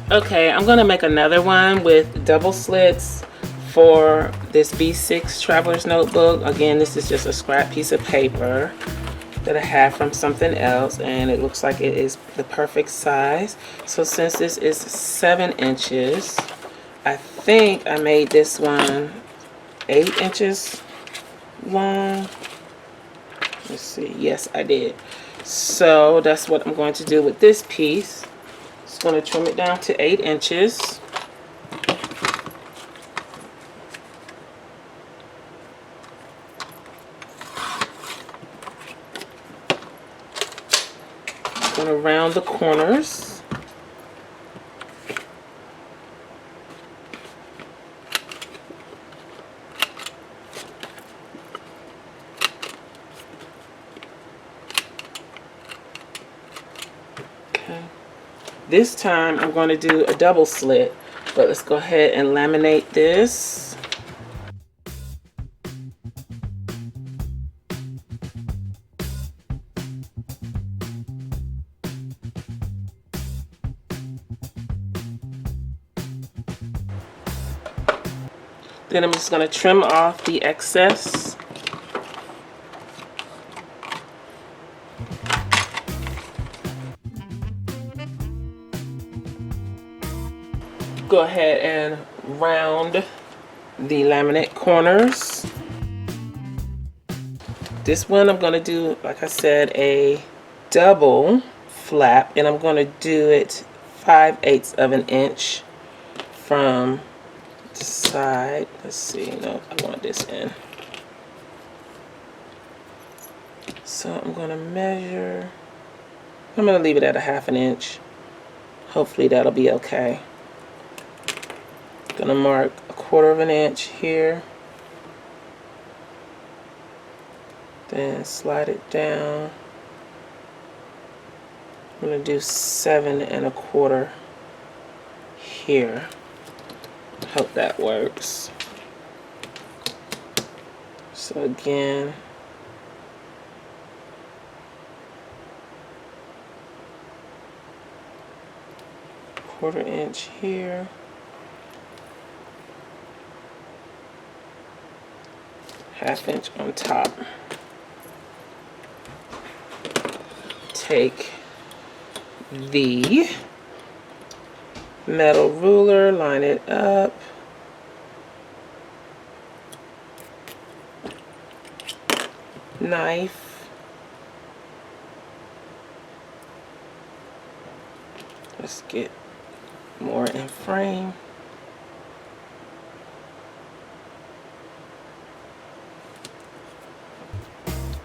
Okay, I'm gonna make another one with double slits for this B6 Traveler's Notebook. Again, this is just a scrap piece of paper that I have from something else, and it looks like it is the perfect size. So since this is 7 inches, I think I made this one 8 inches long. Let's see, yes I did. So that's what I'm going to do with this piece. Just going to trim it down to 8 inches. Going to round the corners. Okay. This time I'm going to do a double slit, but let's go ahead and laminate this. Then I'm just going to trim off the excess. Go ahead and round the laminate corners. This one I'm going to do, like I said, a double flap, and I'm going to do it 5/8 of an inch from the side. Let's see, no, I want this in. So I'm going to measure, I'm going to leave it at a 1/2 inch. Hopefully that'll be okay. Gonna mark 1/4 of an inch here, then slide it down. I'm gonna do 7 1/4 here. Hope that works. So again, quarter inch here. Half inch on top. Take the metal ruler, line it up. Knife. Let's get more in frame.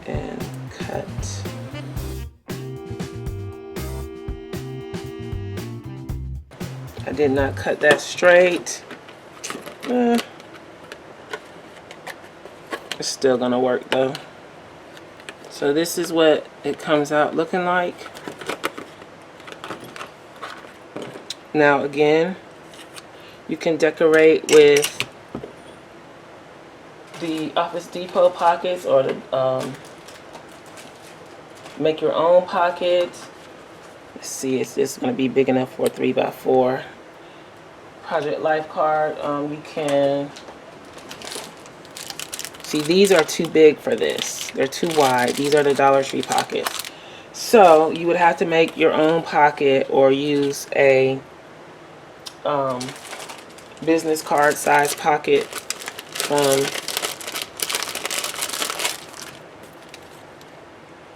And cut. I did not cut that straight. It's still gonna work though. So this is what it comes out looking like. Now again, you can decorate with the Office Depot pockets, or the make your own pocket. Let's see, it's just going to be big enough for a 3x4 Project Life card. You can see these are too big for this. They're too wide. These are the Dollar Tree pockets. So you would have to make your own pocket or use a business card size pocket.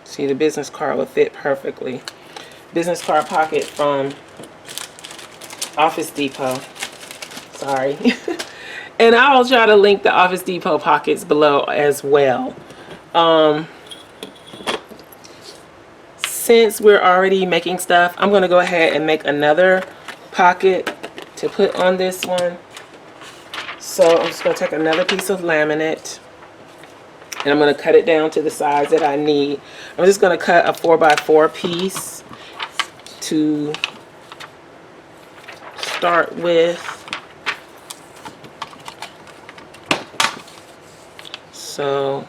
See, the business card will fit perfectly. Business card pocket from Office Depot. Sorry. And I'll try to link the Office Depot pockets below as well. Since we're already making stuff, I'm going to go ahead and make another pocket to put on this one. So I'm just going to take another piece of laminate, and I'm going to cut it down to the size that I need. I'm just going to cut a 4x4 piece to start with. So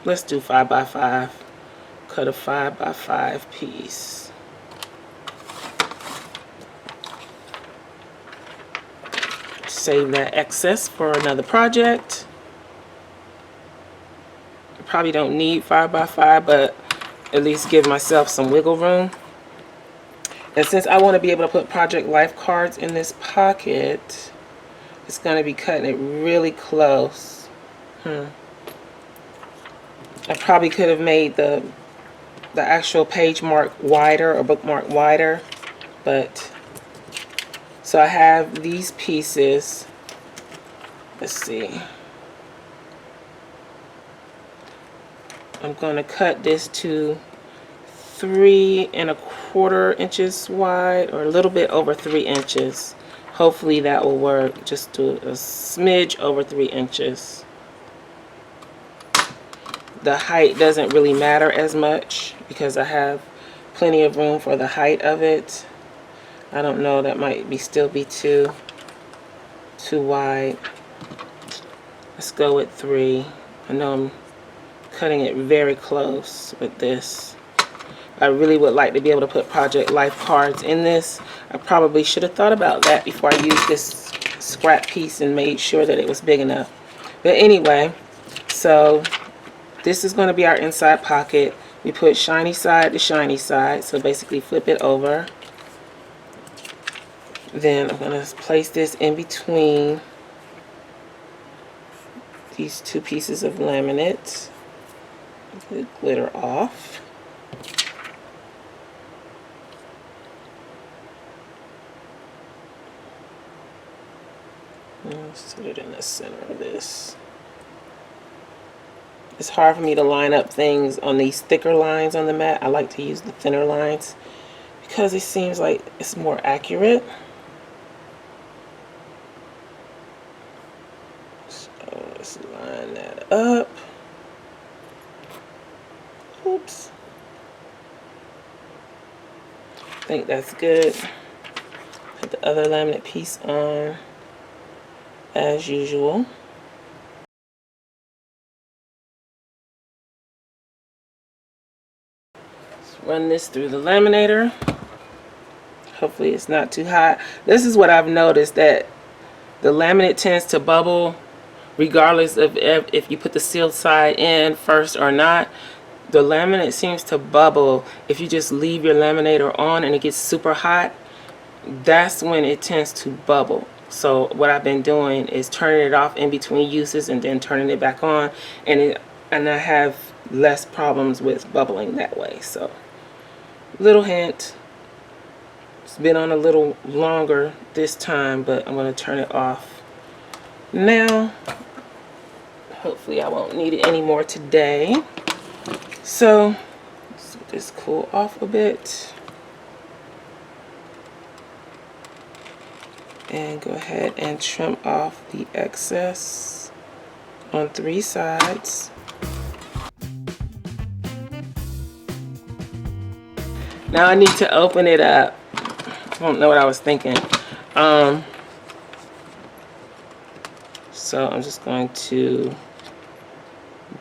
let's do 5x5. Cut a 5x5 piece. save that excess for another project. I probably don't need 5x5, but at least give myself some wiggle room. And since I want to be able to put project life cards in this pocket, it's going to be cutting it really close. I probably could have made the actual page mark wider or bookmark wider, but so I have these pieces. Let's see. I'm going to cut this to 3 1/4 inches wide, or a little bit over 3 inches. Hopefully that will work. Just do a smidge over 3 inches. The height doesn't really matter as much because I have plenty of room for the height of it. I don't know, that might still be too wide. Let's go with 3. I know I'm cutting it very close with this. I really would like to be able to put project life cards in this. I probably should have thought about that before I used this scrap piece and made sure that it was big enough. But anyway, so this is going to be our inside pocket. We put shiny side to shiny side, so basically flip it over. Then I'm going to place this in between these 2 pieces of laminate. Get the glitter off. Let's put it in the center of this. It's hard for me to line up things on these thicker lines on the mat. I like to use the thinner lines because it seems like it's more accurate. So let's line that up. Oops. I think that's good. Put the other laminate piece on as usual. Run this through the laminator. Hopefully it's not too hot. This is what I've noticed, that the laminate tends to bubble regardless of if you put the sealed side in first or not. The laminate seems to bubble if you just leave your laminator on and it gets super hot. That's when it tends to bubble. So what I've been doing is turning it off in between uses and then turning it back on, and I have less problems with bubbling that way. So little hint, it's been on a little longer this time, but I'm going to turn it off now. Hopefully I won't need it anymore today. So let's let this cool off a bit and go ahead and trim off the excess on 3 sides. Now I need to open it up. I don't know what I was thinking. So I'm just going to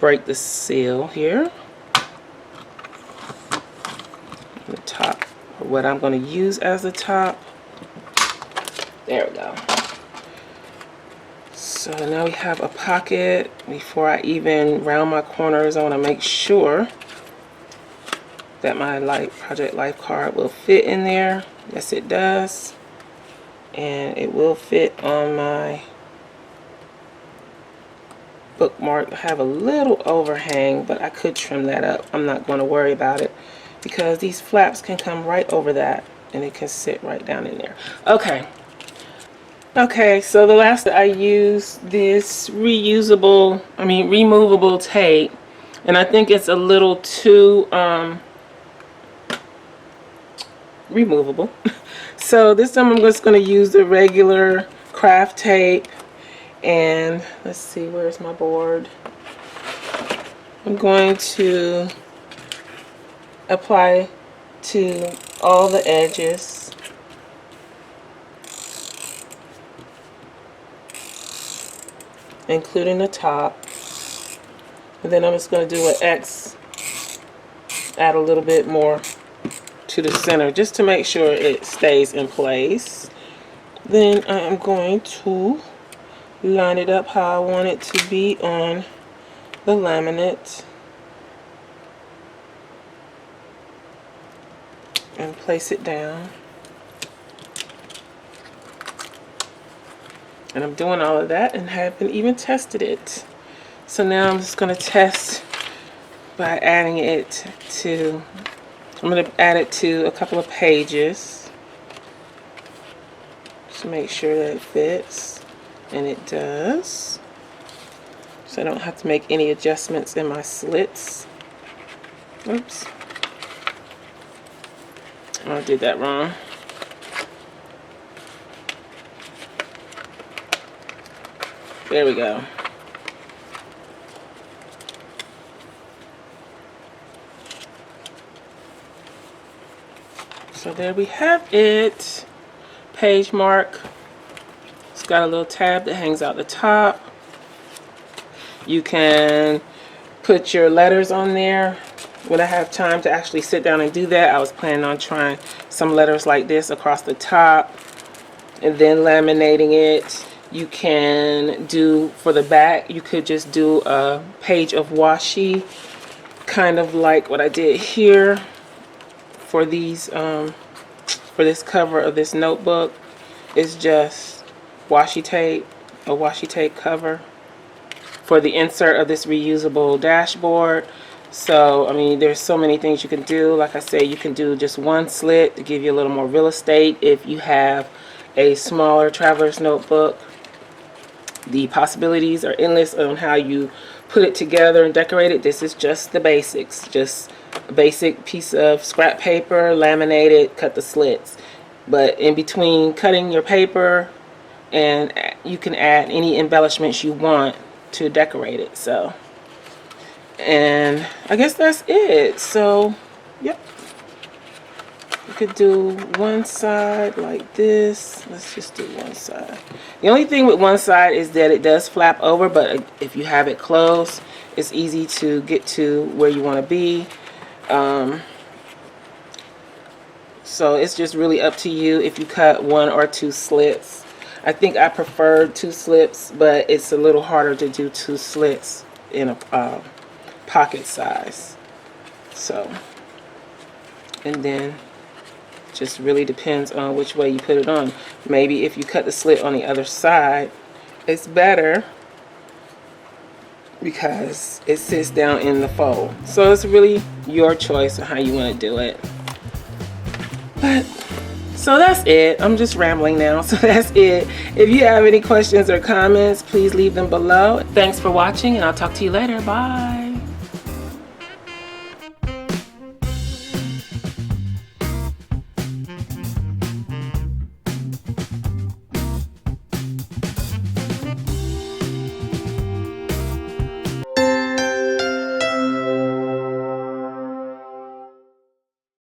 break the seal here. The top, or what I'm going to use as the top. There we go. So now we have a pocket. Before I even round my corners, I want to make sure that my project life card will fit in there. Yes, it does. And it will fit on my bookmark. I have a little overhang, but I could trim that up. I'm not going to worry about it because these flaps can come right over that and it can sit right down in there. Okay, so the last I used this removable tape, and I think it's a little too removable. So this time I'm just going to use the regular craft tape, and let's see, where's my board? I'm going to apply to all the edges. Including the top, and then I'm just going to do an X, add a little bit more to the center just to make sure it stays in place. Then I am going to line it up how I want it to be on the laminate and place it down. And I'm doing all of that and haven't even tested it. So now I'm just going to test by adding it to, I'm going to add it to a couple of pages to make sure that it fits. And it does. So I don't have to make any adjustments in my slits. Oops. I did that wrong. There we go. So there we have it. Page mark. It's got a little tab that hangs out the top. You can put your letters on there. When I have time to actually sit down and do that, I was planning on trying some letters like this across the top and then laminating it. You can do for the back, you could just do a page of washi, kind of like what I did here for these for this cover of this notebook. It's just washi tape, a washi tape cover for the insert of this reusable dashboard. So I mean, there's so many things you can do. Like I say, you can do just one slit to give you a little more real estate if you have a smaller traveler's notebook. The possibilities are endless on how you put it together and decorate it. This is just the basics, just a basic piece of scrap paper, laminate it, cut the slits. But in between cutting your paper, and you can add any embellishments you want to decorate it. So, and I guess that's it. So, yep. You could do one side like this. Let's just do one side. The only thing with one side is that it does flap over, but if you have it closed, it's easy to get to where you want to be. So it's just really up to you if you cut one or two slits. I think I prefer two slits, but it's a little harder to do two slits in a pocket size. So, and then just really depends on which way you put it on. Maybe if you cut the slit on the other side, it's better because it sits down in the fold. So it's really your choice on how you want to do it. But so that's it. I'm just rambling now. So that's it. If you have any questions or comments, please leave them below. Thanks for watching, and I'll talk to you later. Bye.